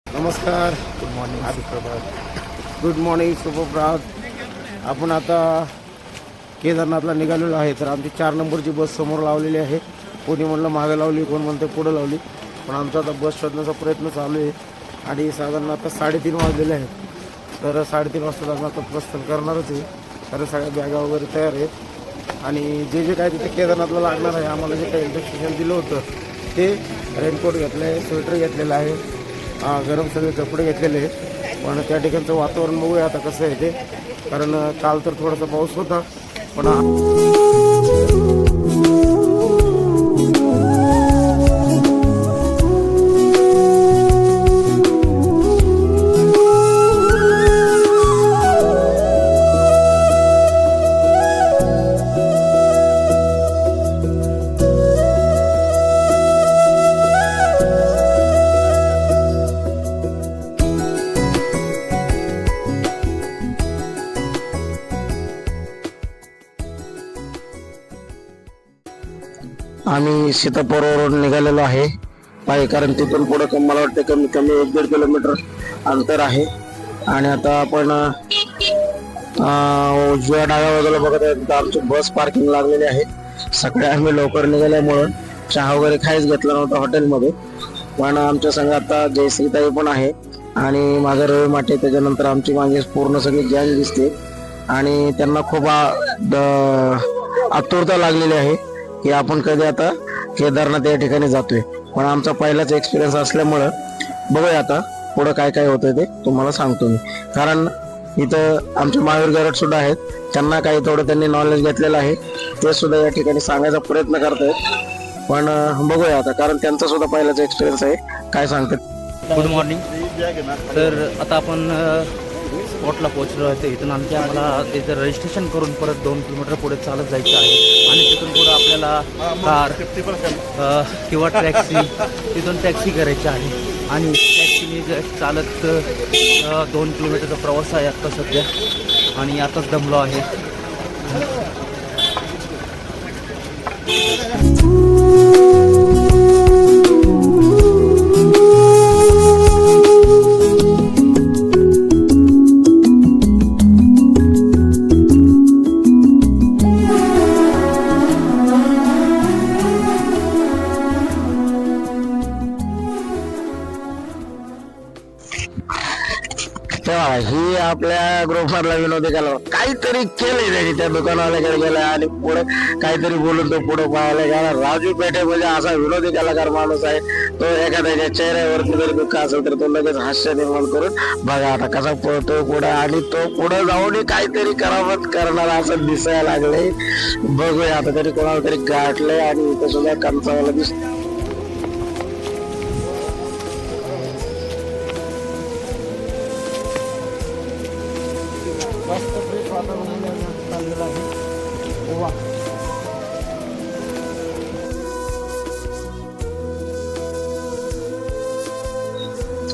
नमस्कार. Good morning, सुप्रभात. Good morning, शुभप्रभात. आपण आता केदारनाथला निघालेलो आहे. तर आमची 4 नंबरची बस समोर लावलेली आहे. कोणी म्हणलं मागे लावली, कोण म्हणतं पुढं लावली, पण आमचा आता बस शोधण्याचा प्रयत्न चालू आहे. आणि साधारण आता 3:30 वाजलेले आहेत. तर 3:30 वाजता आम्ही आता प्रस्थान करणारच आहे. कारण सगळ्या बॅगा वगैरे तयार आहेत. आणि जे काय तिथे केदारनाथला लागणार आहे, आम्हाला जे काही इन्स्ट्रक्शन दिलं होतं ते रेनकोट घेतलं आहे, स्वेटर घेतलेलं आहे, गरम सगळे कपडे घेतलेले आहेत. पण त्या ठिकाणचं वातावरण बघूया आता कसं आहे ते. कारण काल तर थोडासा पाऊस होता, पण आम्ही सीतापूरवरून निघालेलो आहे पायी. कारण तिथून पुढे मला वाटतं कमी कमी 1-1.5 किलोमीटर अंतर आहे. आणि आता आपण उजव्या डाव्या बाजूला बघत आहे, तिथं आमची बस पार्किंग लागलेली आहे. सकाळी आम्ही लवकर निघाल्यामुळं चहा वगैरे काहीच घेतला नव्हता हॉटेलमध्ये. पण आमच्या संग आता जयश्रीताई पण आहे आणि माझा रवी माटे. त्याच्यानंतर आमची मागे पूर्ण सगळी गँग दिसते आणि त्यांना खूप आतुरता लागलेली आहे की आपण कधी आता केदारनाथ या ठिकाणी जातोय. पण आमचा पहिलाच एक्सपिरियन्स असल्यामुळं बघूया आता पुढं काय काय होतंय ते तुम्हाला सांगतो मी. कारण इथं आमचे महावीर गरड सुद्धा आहेत, त्यांना काही थोडं त्यांनी नॉलेज घेतलेलं आहे, ते सुद्धा या ठिकाणी सांगायचा प्रयत्न करतायत. पण बघूया आता, कारण त्यांचा सुद्धा पहिलाच एक्सपिरियन्स आहे. काय सांगतात? Good morning. तर आता आपण स्पॉटला पोहोचलो आहे. इथून आम्हाला तिथं रजिस्ट्रेशन करून परत 2 किलोमीटर पुढे चालत जायचं आहे. आणि तिथून पुढे आपल्याला कार किंवा टॅक्सी, तिथून टॅक्सी करायची आहे. आणि टॅक्सीने चालत 2 किलोमीटरचा प्रवास आहे आत्ता सध्या. आणि आताच दमलो आहे. तेव्हा ही आपल्या ग्रुपमधला विनोदी कला काहीतरी केलंय त्यांनी. त्या दुकानवाल्याकडे गेला आणि पुढे काहीतरी बोलून तो पुढे पाहायला गेला. राजू पेठे म्हणजे असा विनोदी कलाकार माणूस आहे. तो एखाद्याच्या चेहऱ्यावरती जरी दुःख असेल तर तो लगेच हास्य निर्माण करून बघा आता कसा पळतो पुढे. आणि तो पुढे जाऊन काहीतरी करावत करणार असं दिसायला लागले. बघूया आता, तरी कोणाला तरी गाठलंय आणि इथं सुद्धा कंचावाला दिसतो.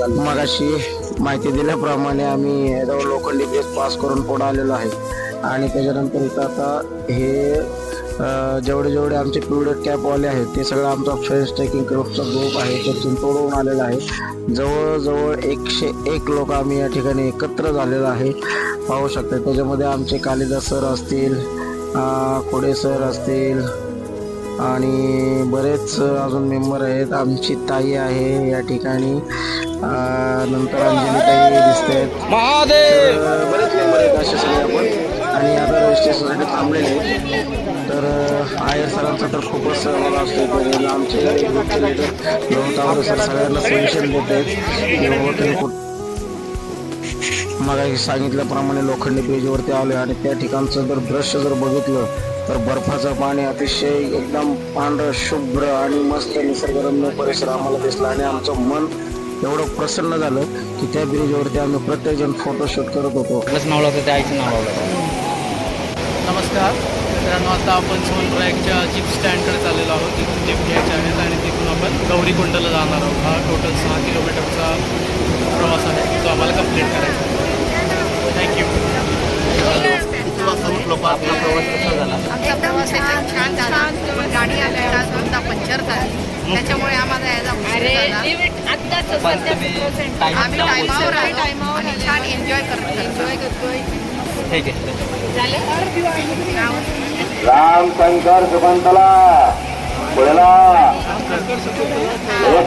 मगाशी माहिती दिल्याप्रमाणे आम्ही लोखंडी ब्रिज पास करून पुढे आलेलो आहे. आणि त्याच्यानंतर इथं आता हे जेवढे आमचे पिवळट कॅपवाले आहेत ते सगळं आमचा फ्रेंड्स ट्रेकिंग ग्रुपचा ग्रुप आहे, तो चिंचोडून आलेला आहे. जवळजवळ 101 लोक आम्ही या ठिकाणी एकत्र झालेलो आहे. पाहू शकता त्याच्यामध्ये आमचे कालिदास सर असतील, खोडे सर असतील आणि बरेच अजून मेंबर आहेत. आमची ताई आहे या ठिकाणी, नंतर अंजली ताई दिसते, बरेच मेंबर आहेत असे सगळे आपण. आणि आता रजिस्ट्रेशनसाठी थांबलेले आहेत. तर आयर सरांचा तर खूपच सहभाग असतो. आमचे लोहतावरे सर सगळ्यांना सजेशन देत आहेत की मग सांगितल्याप्रमाणे लोखंडी ब्रिजवरती आलो. आणि त्या ठिकाणचं जर दृश्य जर बघितलं तर बर्फाचं पाणी अतिशय एकदम पांढरं शुभ्र आणि मस्त निसर्गरम्य परिसर आम्हाला दिसला. आणि आमचं मन एवढं प्रसन्न झालं की त्या ब्रिजवरती आम्ही प्रत्येकजण फोटोशूट करत होतो. नाव लावतं, त्या आईचं नाव लावलं. नमस्कार मित्रांनो, आता आपण सोनप्रयागच्या जीप स्टँडकडे चाललेलो आहोत. तिथून जीप घ्यायचे आहेत आणि तिथून आपण गौरीकुंडला जाणार आहोत. हा टोटल 6 किलोमीटरचा प्रवास आहे, तो आम्हाला कंप्लीट करायचा आहे. थँक्यू. प्रवास कसा झाला? आमचा प्रवास एकदम छान झाला. गाडी आल्या शर्त आली त्याच्यामुळे आम्हाला यायला उशीर झाला. पण तुम्ही आम्ही टाइमला टायमावर पोहोचले. आलो आणि छान एन्जॉय करतोय. ठीक आहे. राम शंकर सुमंतला बोला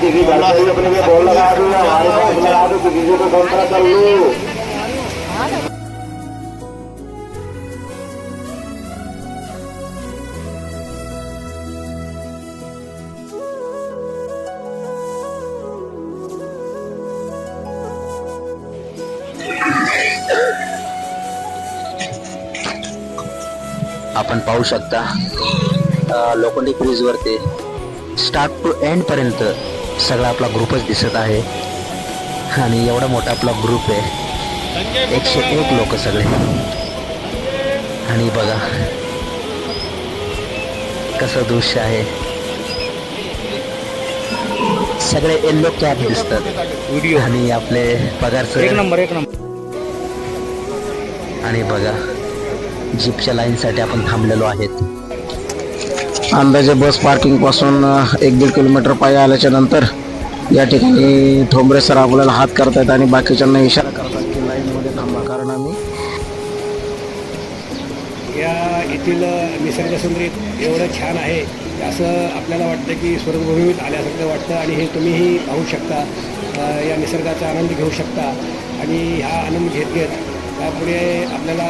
किसी घर से अपने को बोल लगा दूँ हमारे पास लगा दूँ किसी को फोन करा कर लूँ. आपण पाहू शकता लोखंडी ब्रिजवरती स्टार्ट टू एंड पर्यंत सगळा आपला ग्रुपच दिसत आहे आणि एवढा मोठा आपला ग्रुप आहे 101 लोक सगळे. आणि बघा कसं दृश्य आहे, सगळे येल्लो कॅप दिसतात आणि आपले पगारचं एक नंबर. आणि बघा जीपच्या लाईनसाठी आपण थांबलेलो आहेत. अंदाजे बस पार्किंग पासून 1-1.5 किलोमीटर पायी आल्याच्या नंतर या ठिकाणी ठोंबरे सर आपल्याला हात करतात आणि बाकीच्यांना इशारा करतात की लाईनमध्ये थांबा, कारण आम्ही या येथील निसर्गसौंदर्य एवढं छान आहे असं आपल्याला वाटतं की स्वर्गभूमीत आल्यासारखं वाटतं. आणि हे तुम्हीही पाहू शकता, या निसर्गाचा आनंद घेऊ शकता. आणि हा आनंद घेत घेत त्यापुढे आपल्याला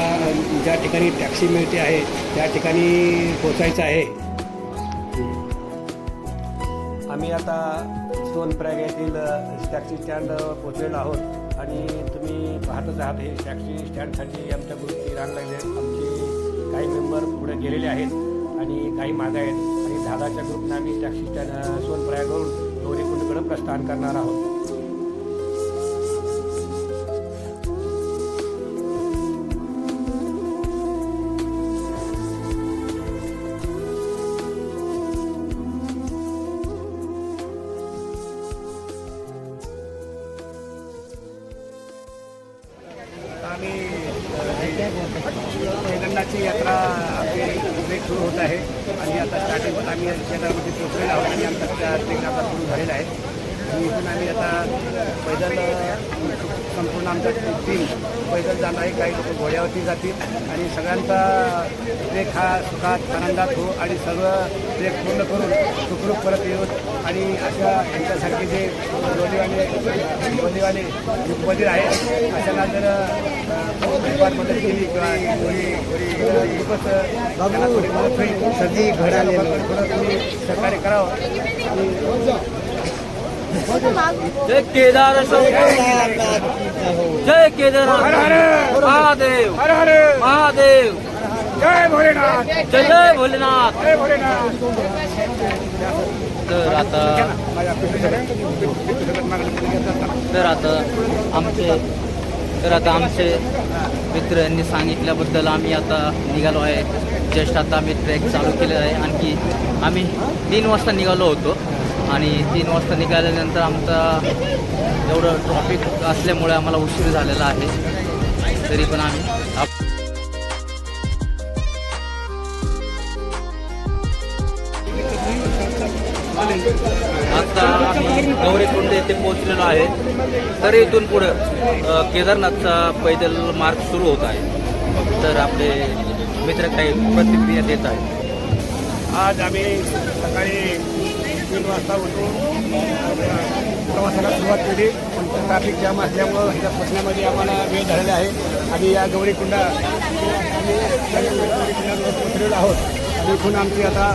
ज्या ठिकाणी टॅक्सी मिळते आहे त्या ठिकाणी पोचायचं आहे. आम्ही आता सोनप्रयाग येथील टॅक्सी स्टँड पोचलेलो आहोत आणि तुम्ही पाहतच आहात हे टॅक्सी स्टँडसाठी आमच्या ग्रुपची रांग लागली आहे. आमचे काही मेंबर पुढे गेलेले आहेत आणि काही मागं आहेत आणि 10च्या ग्रुपनं आम्ही टॅक्सी स्टँड सोनप्रयागवरून गौरीकुंडकडे प्रस्थान करणार आहोत. आम्ही केदारनाथची यात्रा आमची ट्रेक सुरू होत आहे आणि आता स्टार्टिंगला आम्ही केदारमध्ये पोहोचलेलो आहोत आणि आमचा ट्रेक आता सुरू झालेला आहे. आणि इथून आम्ही आता पैदल संपूर्ण आमचा टीम पैदल जाणार आहे. काही लोक घोड्यावरती जातील आणि सगळ्यांचा ट्रेक हा सुखात आनंदात हो आणि सगळं ट्रेक पूर्ण करून सुखरूप परत येऊन आणि अशा यांच्यासारखे जे लोलीवाले मंदिर आहे अशाला जर फार मदत केली किंवा खूपच त्यांना थोडी मदत होईल. सगळी घडाले थोडं तुम्ही सहकार्य करावं. जय केदार जय केदारनाथ महादेव महादेव जय भोलेनाथ जय जय भोलेनाथ. जय भोलेनाथ. तर आता आमचे मित्र यांनी सांगितल्याबद्दल आम्ही आता निघालो आहे. जस्ट आता आम्ही ट्रेक चालू केलेला आहे. आणखी आम्ही 3 वाजता निघालो होतो आणि 3 वाजता निघाल्यानंतर आमचा एवढं ट्रॉफिक असल्यामुळे आम्हाला उशीर झालेला आहे. तरी पण आम्ही आता आम्ही गौरीकुंड येथे पोहोचलेलो आहे. तर इथून पुढं केदारनाथचा पैदल मार्ग सुरू होत आहे. तर आपले मित्र काही प्रतिक्रिया देत आहेत. आज आम्ही सकाळी 3 वाजता उठून प्रवासाला सुरुवात केली. पण ट्रॅफिक जाम असल्यामुळं ह्याच्या पोचण्यामध्ये आम्हाला वेळ झालेला आहे. आम्ही या गौरीकुंडा पोचलेलो आहोत आणि इथून आमची आता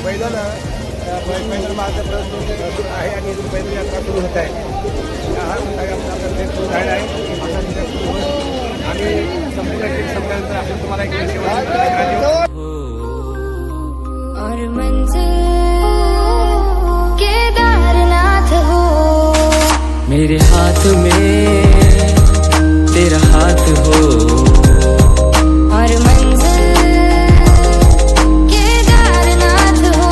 पैदल मार्ग सुरू आहे आणि इथून पैदल यात्रा सुरू होत आहे. हा आमचा ट्रेक सुरू झालेला आहे. आम्ही संपूर्ण ट्रेक संपल्यानंतर आपण तुम्हाला एक और मंजिल केदारनाथ हो. मेरे हाथ में तेरा हाथ हो. और मंजिल केदारनाथ हो.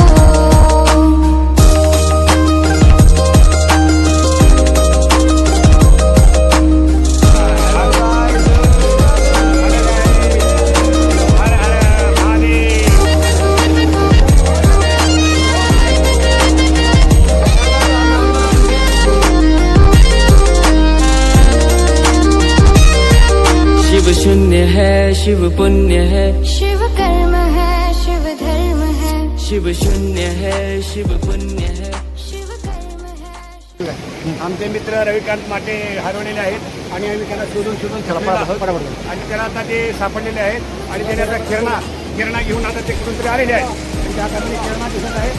शिव पुण्य है, शिव कर्म है, शिव धर्म है, शिव शून्य है, शिव पुण्य है. शिव कर्म है. आमचे मित्र रविकांत माटे हरवलेले आहेत आणि आम्ही त्यांना शोधून ठेवलेलो आहोत आणि त्याला आता ते सापडलेले आहेत आणि त्याने आता किरणा घेऊन आता ते कुठून आलेले आहेत आणि त्या कारणाने किरणा दिसत आहे.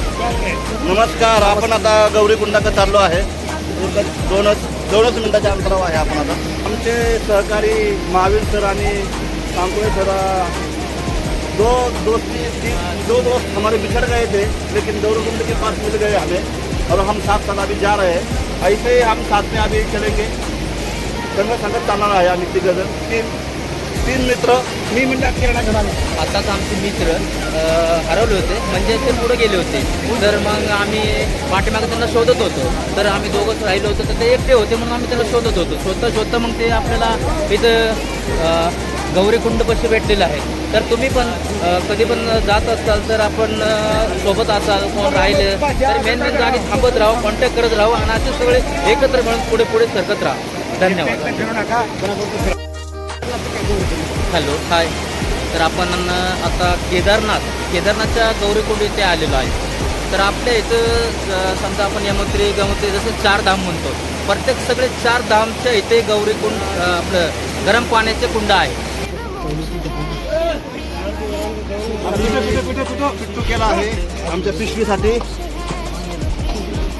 नमस्कार, आपण आता गौरीकुंडाकडे चाललो आहे. दोनच मिनिटाच्या अंतरावर आहे आपण आता. आमचे सहकारी महावीर सर आणि कांकुळे सर दो दोस्त हमारे बिछड़ गए थे, लेकिन गौरीकुंड के पास मिल गए हमें और हम साथ साथ अभी जा रहे हैं. ऐसे ही हम साथ में अभी चलेंगे. संगत चालणार आहे आम्ही तिघजण, तीन मित्र. मी म्हणतात किरणा घेऊन आलो. आताच आमचे मित्र हरवले होते, म्हणजे ते पुढे गेले होते. तर मग आम्ही पाठीमागे त्यांना शोधत होतो. तर आम्ही दोघंच राहिलो होतो, तर ते एकटे होते म्हणून आम्ही त्यांना शोधत होतो. शोधता मग ते आपल्याला इथं गौरीकुंडपाशी भेटलेलं आहे. तर तुम्ही पण कधी पण जात असाल तर आपण सोबत असाल, कोण राहिलं तर मेन जागी थांबत राहू, कॉन्टॅक्ट करत राहू आणि असे सगळे एकत्र मिळून पुढे सरकत राहा. धन्यवाद. फिरू नका. हॅलो, हाय. तर आपण आता केदारनाथच्या गौरीकुंड इथे आलेलो आहे. तर आपल्या इथं समजा आपण यमुत्री गमुत्री जसं 4 धाम म्हणतो, प्रत्येक सगळे 4 धामच्या इथे गौरीकुंड आपलं गरम पाण्याचे कुंड आहे. पिट्टू केला आहे आमच्या पिशवीसाठी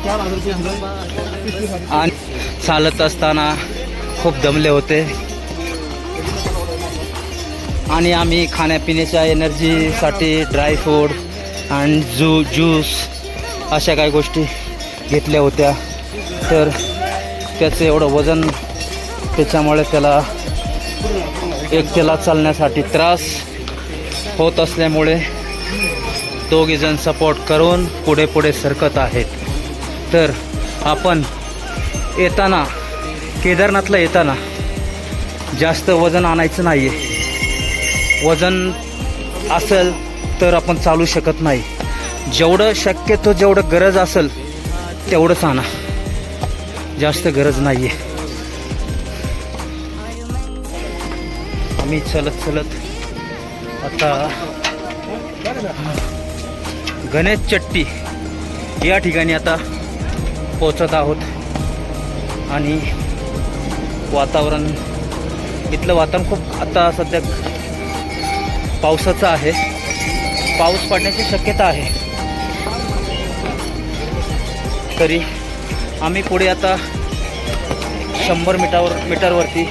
4,000 रुपये. आणि चालत असताना खूप दमले होते आणि आम्ही खाण्यापिण्याच्या एनर्जीसाठी ड्रायफ्रूट आणि ज्यूस अशा काही गोष्टी घेतल्या होत्या. तर त्याचं एवढं वजन, त्याच्यामुळे त्याला एकट्याला चालण्यासाठी त्रास होत असल्यामुळे दोघेजण सपोर्ट करून पुढे सरकत आहेत. तर आपण येताना केदारनाथला येताना जास्त वजन आणायचं नाही आहे. वजन असेल तर आपण चालू शकत नाही. जेवढं शक्यतो जेवढं गरज असेल तेवढंच आणा, जास्त गरज नाही आहे. आम्ही चलत आता गणेश चट्टी या ठिकाणी आता पोचत आहोत. आणि इथलं वातावरण खूप आता सध्या पावसाचं आहे. पाऊस पडण्याची शक्यता आहे. तरी आम्ही पुढे आता 100 मीटरवरती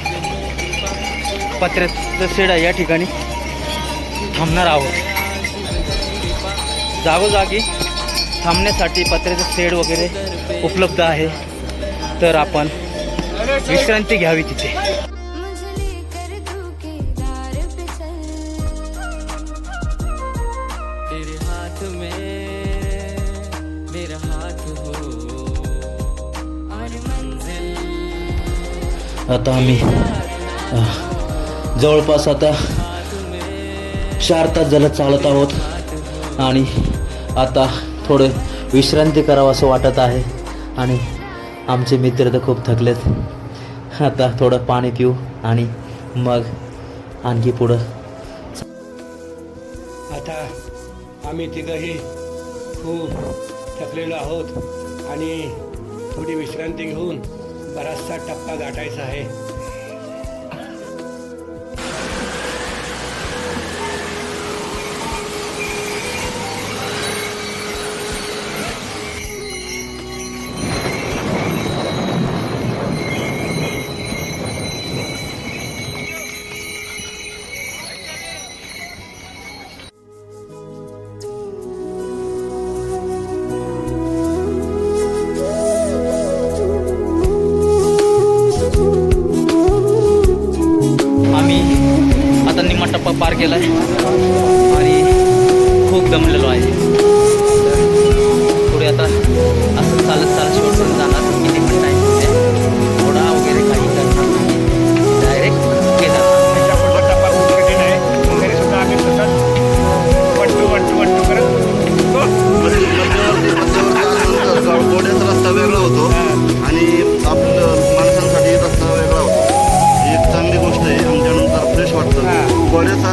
पत्र्याचं शेड आहे, या ठिकाणी थांबणार आहोत. जागोजागी थांबण्यासाठी पत्र्याचं शेड वगैरे उपलब्ध आहे. तर आपण विश्रांती घ्यावी तिथे. मुझे लेकर तू केदार पे चल. तेरे हाथ में मेरा हाथ हो और मंजिल. आता आम्ही जवळपास आता 4 तास झालं चालत आहोत आणि आता थोडं विश्रांती करावं असं वाटत आहे. आणि आमचे मित्र तर खूप थकलेत. आता थोडं पाणी पिऊ आणि मग आणखी पुढं. आता आम्ही तिघंही खूप थकलेलो आहोत आणि थोडी विश्रांती घेऊन बराचसा टप्पा गाठायचा आहे. टप्पा पार केला आहे आणि खूप दमलेलो आहे. पुढे आता असं चालत शेवटपर्यंत जाणार. किती मिनिट आहे थोडा वगैरे काही करणार नाही, डायरेक्ट केदारनाथ. टप्पा खूप कठीण आहे. वगैरे सुद्धा आम्ही तसंच वंटू करत घोड्याचा रस्ता वेगळा होतो आणि आपलं माणसांसाठी रस्ता वेगळा होतो. ही एक चांगली गोष्ट आहे. आमच्यानंतर फ्रेश वाटतं. घोड्याचा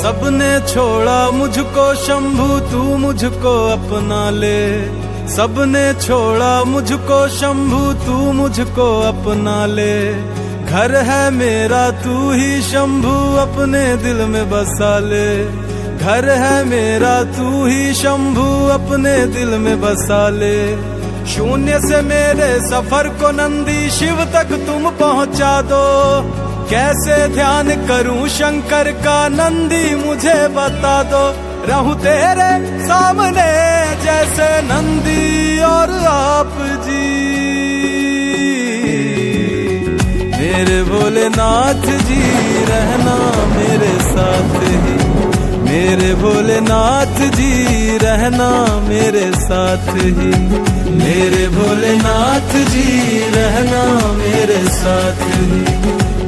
सबने छोड़ा मुझको शंभू तू मुझको अपना ले, सबने छोड़ा मुझको शंभू तू मुझको अपना ले। घर है मेरा तू ही शंभू अपने दिल में बसा ले, घर है मेरा तू ही शंभू अपने दिल में बसा ले। शून्य से मेरे सफर को नंदी शिव तक तुम पहुंचा दो, कैसे ध्यान करूं शंकर का नंदी मुझे बता दो। रहूं तेरे सामने जैसे नंदी और आप जी, मेरे भोलेनाथ जी रहना मेरे साथ ही, मेरे भोलेनाथ जी रहना मेरे साथ ही, मेरे भोलेनाथ जी रहना मेरे साथ ही,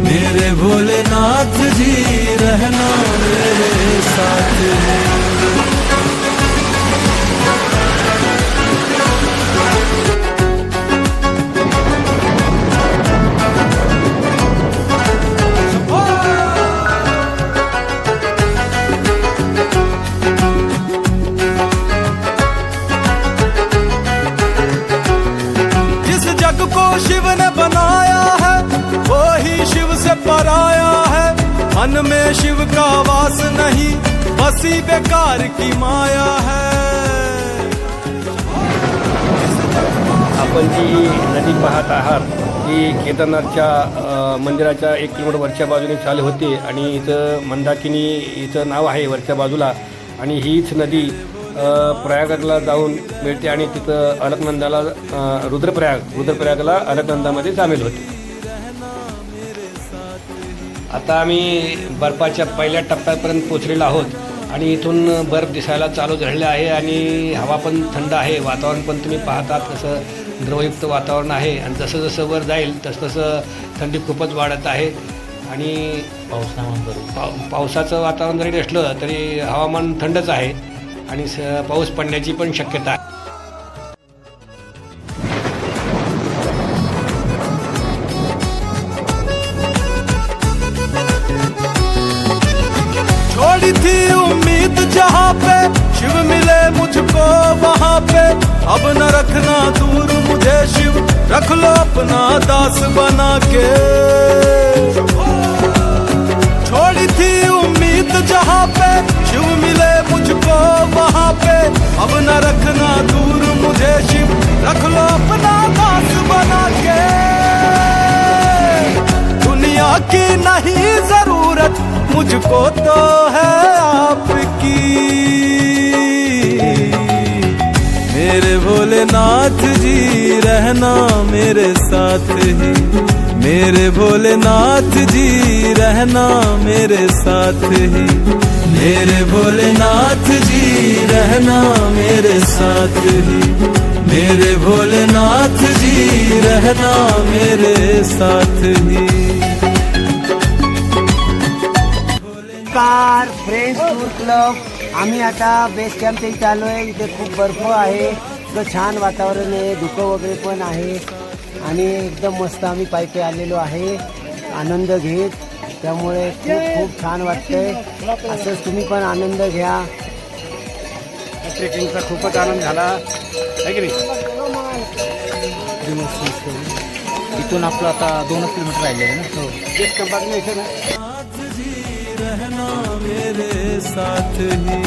मेरे भोलेनाथ जी रहना मेरे साथ ही। शिव ने बनाया है वो ही शिव से पराया है, मन में शिव का वास नहीं बसी बेकार की माया है। आपण जी नदी पाहत आहात ती केदारनाथच्या मंदिराच्या 1 किलोमीटर वरच्या बाजूने चालू होते आणि इथं मंदाकिनी इथं नाव आहे वरच्या बाजूला, आणि हीच नदी प्रयागला जाऊन मिळते आणि तिथं अलकनंदाला रुद्रप्रयागला अलकनंदामध्ये सामील होते। आता आम्ही बर्फाच्या पहिल्या टप्प्यापर्यंत पोहोचलेलो आहोत आणि इथून बर्फ दिसायला चालू झालेला आहे आणि हवा पण थंड आहे, वातावरण पण तुम्ही पाहतात कसं द्रवयुक्त वातावरण आहे आणि जसं जसं वर जाईल तसं थंडी खूपच वाढत आहे आणि पावसाचं वातावरण जरी नसलं तरी हवामान थंडच आहे आणि पाऊस पडण्याची पण शक्यता आहे। छोड़ी थी उम्मीद जहाँ पे शिव मिले मुझको वहाँ पे, अब न रखना दूर मुझे शिव रख लो अपना दास बना के। छोड़ी थी उम्मीद जहाँ पे शिव मिले मुझको वहाँ पे, अब न रखना दूर मुझे शिव रख लो अपना दास बना के। दुनिया की नहीं जरूरत मुझको तो है आपकी, मेरे भोलेनाथ जी रहना मेरे साथ ही, मेरे भोलेनाथ जी रहना मेरे साथ ही, मेरे भोलेनाथ जी रहना मेरे साथ ही, मेरे भोलेनाथ जी रहना मेरे साथ ही। कार फ्रेंड्स टूर क्लब, आम्ही आता बेस कॅम्प इथे आलो आहे। इथे खूप बर्फ आहे, इथं छान वातावरण आहे, धुकं वगैरे पण आहे आणि एकदम मस्त आम्ही पायी आलेलो आहे आनंद घेत, त्यामुळे खूप खूप छान वाटतंय। असंच तुम्ही पण आनंद घ्या। ट्रेकिंगचा खूपच आनंद झाला आहे की नाही। इथून आपलं आता 2 किलोमीटर राहिले आहे ना, बेस कॅम्पात इथे ना रहना मेरे साथ ही।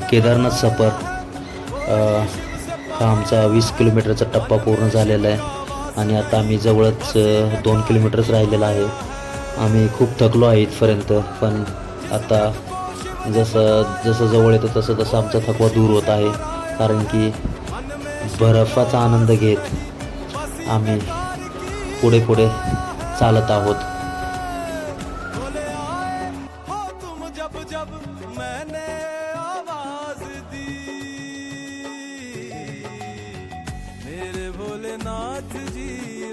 केदारनाथ सफर हा आमचा 20 किलोमीटरचा टप्पा पूर्ण झालेला आहे आणि आता आम्ही जवळच 2 किलोमीटरच राहिलेला आहे। आम्ही खूप थकलो आहे इथपर्यंत, पण आता जसं जवळ येतं तसं आमचा थकवा दूर होत आहे, कारण की बर्फाचा आनंद घेत आम्ही पुढे चालत आहोत। मेरे भोलेनाथ जी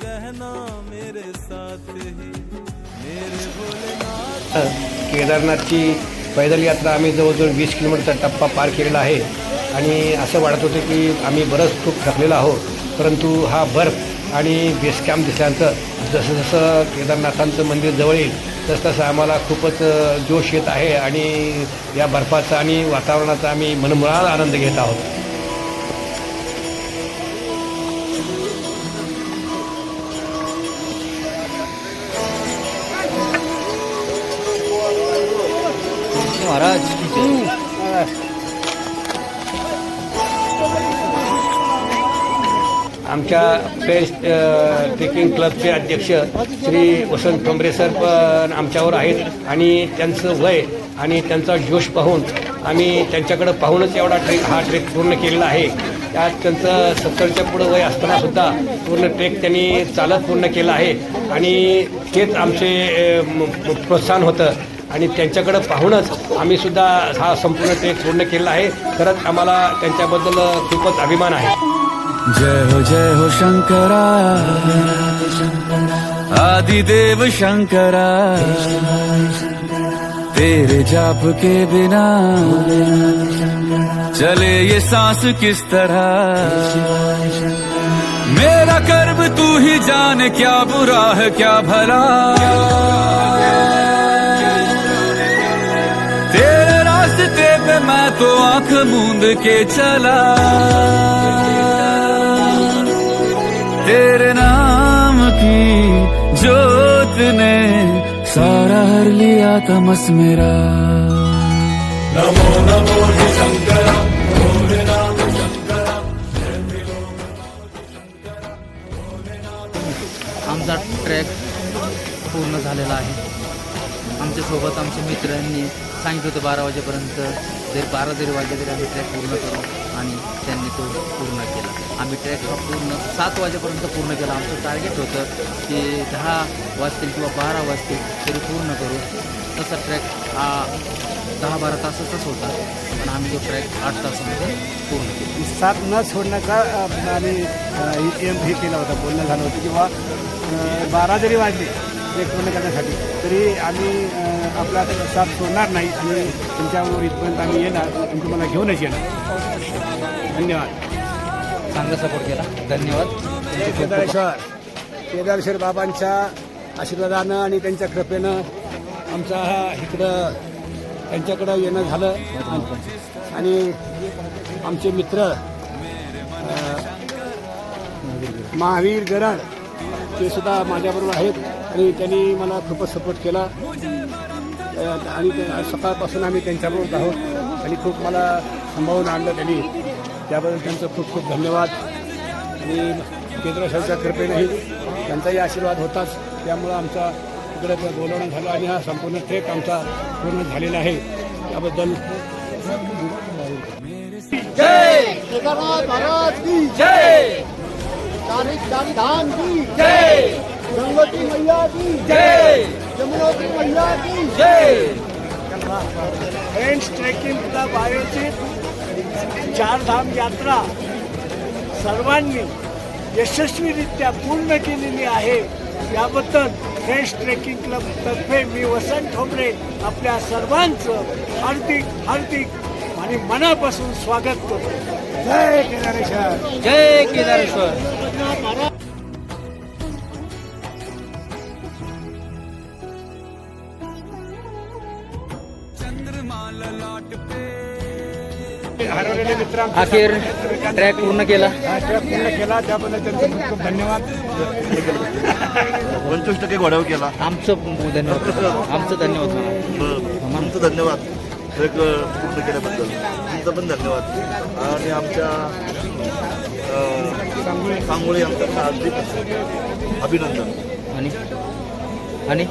रहना मेरे साथ ही मेरे भोलेनाथ। केदारनाथची पैदल यात्रा आम्ही जवळजवळ 20 किलोमीटरचा टप्पा पार केलेला आहे आणि असं वाटत होतं की आम्ही बरंच खूप थकलेलो आहोत, परंतु हा बर्फ आणि बेस कॅम्प दिसल्यानंतर जसं जसं केदारनाथांचं मंदिर जवळ येईल तसं आम्हाला खूपच जोश येत आहे आणि या बर्फाचा आणि वातावरणाचा आम्ही मनमुळात आनंद घेत आहोत. महाराज आमच्या फ्रेंड्स ट्रेकिंग क्लबचे अध्यक्ष श्री वसंत ठोंबरे सर पण आमच्यावर आहेत आणि त्यांचं वय आणि त्यांचा जोश पाहून आम्ही त्यांच्याकडं पाहूनच एवढा हा ट्रेक पूर्ण केलेला आहे. त्यात त्यांचं 70च्या पुढं वय असतानासुद्धा पूर्ण ट्रेक त्यांनी चालत पूर्ण केला आहे आणि तेच आमचे प्रोत्साहन होतं आणि त्यांच्याकडं पाहूनच आम्हीसुद्धा हा संपूर्ण ट्रेक पूर्ण केला आहे. खरंच आम्हाला त्यांच्याबद्दल खूपच अभिमान आहे. जय हो शंकरा आदिदेव शंकरा तेरे जाप के बिना चले ये सांस किस तरह मेरा कर्म तू ही जाने क्या बुरा है क्या भला तेरे रास्ते पे मैं तो आंख मूंद के चला तेरे नाम की जोत ने सारा हर लिया तमस मेरा. नमो नमो शंकरा भोलेनाथ शंकरा. आमचा ट्रॅक पूर्ण झालेला आहे. आमच्यासोबत आमच्या मित्रांनी सांगितलं होतं 12 वाजेपर्यंत, 12 जरी वाजले तरी आम्ही ट्रॅक पूर्ण करू आणि त्यांनी तो पूर्ण केला. आम्ही ट्रॅक हा पूर्ण 7 वाजेपर्यंत पूर्ण केला. आमचं टार्गेट होतं की 10 वाजतील किंवा 12 वाजतील तरी पूर्ण करू. तसा ट्रॅक हा 10-12 तासाचाच होता, पण आम्ही तो ट्रॅक 8 तासामध्ये पूर्ण केला. 7 न सोडण्याचा आम्ही हे केला होता, बोलणं झालं होतं किंवा 12 जरी वाजले ट्रेक पूर्ण करण्यासाठी तरी आम्ही आपला 7 सोडणार नाही आणि तुमच्यावर इथपर्यंत आम्ही येणार आणि तुम्हाला घेऊनच येणार. धन्यवाद. चांगला सपोर्ट केला, धन्यवाद. केदारेश्वर बाबांच्या आशीर्वादानं आणि त्यांच्या कृपेनं आमचा हा इकडं त्यांच्याकडं येणं झालं आणि आमचे मित्र महावीर गराड ते सुद्धा माझ्याबरोबर आहेत आणि त्यांनी मला खूपच सपोर्ट केला आणि सकाळपासून आम्ही त्यांच्याबरोबर आहोत आणि खूप मला सांभाळून आणलं त्यांनी, त्याबद्दल त्यांचं खूप खूप धन्यवाद. आणि केंद्राशाच्या कृपेनेही त्यांचाही आशीर्वाद होताच, त्यामुळं आमचा इकडे बोलवणं झालं आणि हा संपूर्ण ट्रेक आमचा पूर्ण झालेला आहे. त्याबद्दल जय केदारनाथ महाराज की जय, धाम की जय, गंगोत्री मैया की जय, यमुनोत्री मैया की जय. फ्रेंड्स ट्रेकिंग क्लब आयोजित 4 धाम यात्रा सर्वांनी यशस्वीरित्या पूर्ण केलेली आहे. याबद्दल फ्रेंड्स ट्रेकिंग क्लबतर्फे मी वसंत ठोंबरे आपल्या सर्वांचं हार्दिक आणि मनापासून स्वागत करतो. जय केदारेश्वर. जय केदारेश्वर. हरवलेले मित्र अखेर ट्रॅक पूर्ण केला. ट्रॅक पूर्ण केला, त्याबद्दल त्यांचे खूप खूप धन्यवाद. 25% घोडावर केला. आमचं धन्यवाद. आमचं धन्यवाद. आमचं धन्यवाद ट्रेक पूर्ण केल्याबद्दल. तुमचं पण धन्यवाद. आणि आमच्या सांगोळी आमचं हार्दिक अभिनंदन. आणि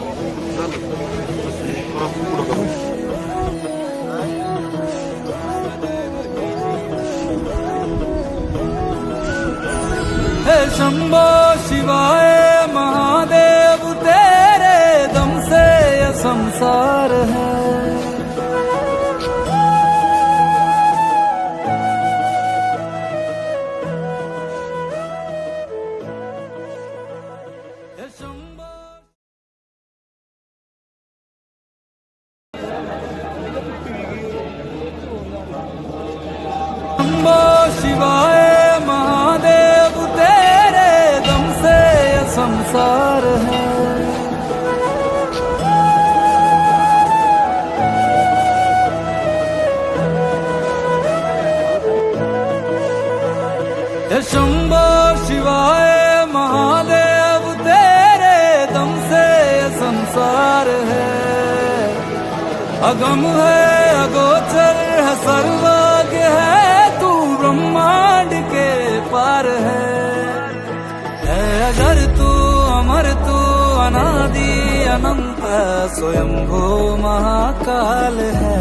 हे शंभो शिवाय महादेव तेरे दम से ये संसार है. शिवाय महादेव तेरे दम से ये संसार है। हे शंभो शिवाय महादेव तेरे दम से ये संसार है। अगम है अगोचर है सर्वज्ञ है तू ब्रह्मांड के पार है अगर तू अमर तू अनादि अनंत स्वयंभू महाकाल है।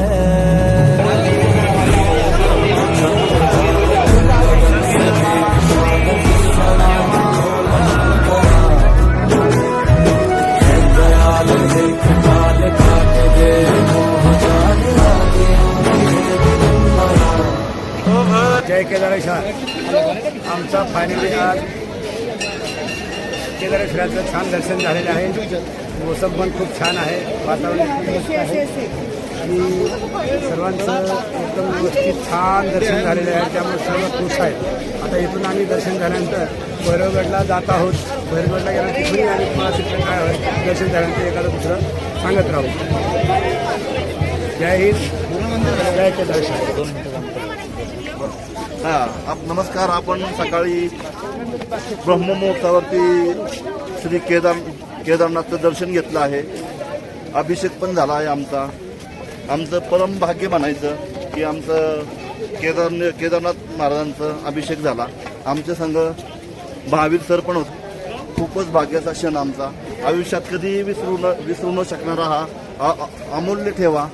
जय केदारेश्वर आमचा फायनली आज केदारेश्वराचं छान दर्शन झालेलं आहे. मोसम पण खूप छान आहे, वातावरण खूप मस्त आहे आणि सर्वांचं एकदम व्यवस्थित छान दर्शन झालेलं आहे. त्यामुळे सर्व खुश आहेत. आता इथून आम्ही दर्शन झाल्यानंतर भैरवगडला जात आहोत. भैरवगडला गेल्यानंतर तिथून आणि तुम्हाला तिथं काय होईल दर्शन झाल्यानंतर एखादं दुसरं सांगत राहू. जय हिंद, जय केदारेश्वर. नमस्कार. आपण सकाळी ब्रह्ममुहूर्तावरती श्री केदारनाथचं दर्शन घेतलं आहे. अभिषेक पण झाला आहे आमचं परम भाग्य म्हणायचं की आमचं केदारनाथ महाराजांचं अभिषेक झाला. आमच्या संघ महावीर सर पण होते. खूपच भाग्याचा क्षण आमचा. आयुष्यात कधीही विसरू न शकणारा हा अमूल्य ठेवा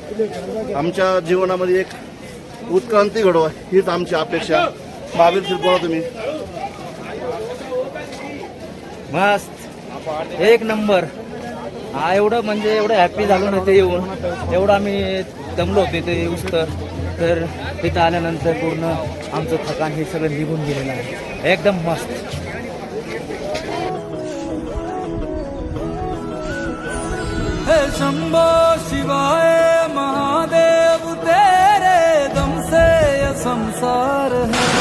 आमच्या जीवनामध्ये एक उत्क्रांती घडवा हीच आमची अपेक्षा. महावीर सर बोला तुम्ही. मस्त एक नंबर. हा एवढं म्हणजे एवढं हॅपी झालो ना ते येऊन. एवढं आम्ही दमलो होते ते येऊस तर तिथं आल्यानंतर पूर्ण आमचं थकान हे सगळं निघून गेलेलं आहे. एकदम मस्त. हे शंभो शिवाय महादेव तेरे दम से ये संसार है।